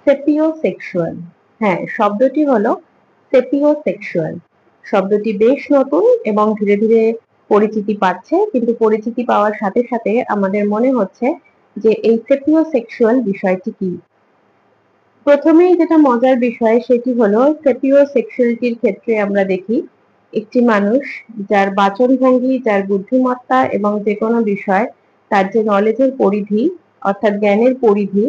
সেপিওসেক্সুয়াল। হ্যাঁ, শব্দটি হলো সেপিওসেক্সুয়াল। শব্দটি বেশ নতুন এবং ধীরে ধীরে পরিচিতি পাচ্ছে, কিন্তু পরিচিতি পাওয়ার সাথে সাথে আমাদের মনে হচ্ছে যে এই সেপিওসেক্সুয়াল বিষয়টি কি। প্রথমেই যেটা মজার বিষয় সেটি হলো সেপিওসেক্সুয়ালিটির ক্ষেত্রে আমরা দেখি একটি মানুষ যার বাচনভঙ্গি, যার বুদ্ধিমত্তা এবং যে কোনো বিষয় তার যে নলেজের পরিধি অর্থাৎ জ্ঞানের পরিধি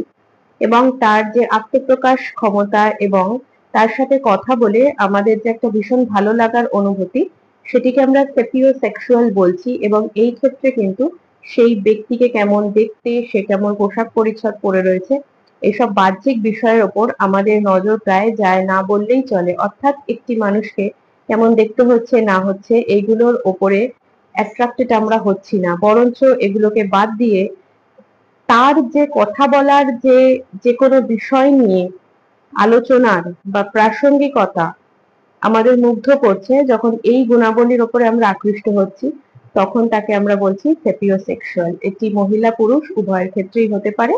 এবং তার যে আত্মপ্রকাশ ক্ষমতা এবং তার সাথে কথা বলে আমাদের যে একটা ভীষণ ভালো লাগার অনুভূতি, সেটিকে আমরা সেপিওসেক্সুয়াল বলছি। এবং এই ক্ষেত্রে কিন্তু সেই ব্যক্তিকে কেমন দেখতে, সে কেমন পোশাক পরিচ্ছদ পরে রয়েছে, এসব বাহ্যিক বিষয়ের ওপর আমাদের নজর প্রায় যায় না বললেই চলে। অর্থাৎ একটি মানুষকে কেমন দেখতে হচ্ছে না হচ্ছে এইগুলোর ওপরে অ্যাট্রাক্টেড আমরা হচ্ছি না, বরঞ্চ এগুলোকে বাদ দিয়ে তার যে কথা বলার যে কোনো বিষয় নিয়ে আলোচনার বা প্রাসঙ্গিকতা আমাদের মুগ্ধ করছে, যখন এই গুণাবলীর ওপরে আমরা আকৃষ্ট হচ্ছি, তখন তাকে আমরা বলছি সেপিওসেক্সুয়াল। এটি মহিলা পুরুষ উভয়ের ক্ষেত্রেই হতে পারে।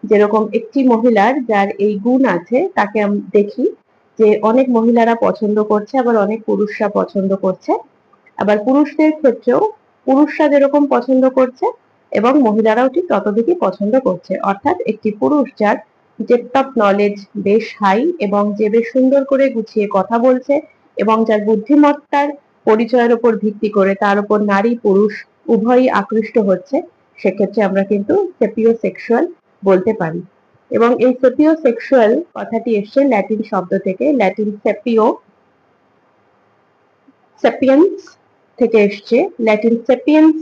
যেরকম একটি মহিলার যার এই গুণ আছে তাকে দেখি যে অনেক মহিলারা পছন্দ করছে, আবার অনেক পুরুষরা পছন্দ করছে। আবার পুরুষদের ক্ষেত্রেও পুরুষরা যেরকম পছন্দ করছে এবং মহিলারাও ঠিক ততদিকই পছন্দ করছে। অর্থাৎ একটি পুরুষ যার ডেপথ অফ নলেজ বেশ হাই এবং যে বেশ সুন্দর করে গুছিয়ে কথা বলছে এবং যার বুদ্ধিমত্তার পরিচয়ের উপর ভিত্তি করে তার উপর নারী পুরুষ উভয়ই আকৃষ্ট হচ্ছে, সেক্ষেত্রে আমরা কিন্তু সেপিওসেক্সুয়াল বলতে পারি। এবং এই সেপিওসেক্সুয়াল কথাটি এসছে ল্যাটিন শব্দ থেকে, ল্যাটিন সেপিয়েন্স থেকে এসছে। ল্যাটিন সেপিয়েন্স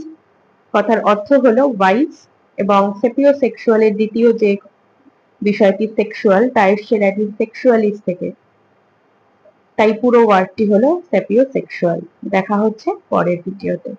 কথার অর্থ হলো ওয়াইজ, এবং সেপিওসেক্সুয়ালের দ্বিতীয় যে বিষয়টি সেক্সুয়াল তা এসছে ল্যাটিন সেক্সুয়ালিস থেকে। তাই পুরো ওয়ার্ডটি হলো সেপিওসেক্সুয়াল। দেখা হচ্ছে পরের ভিডিওতে।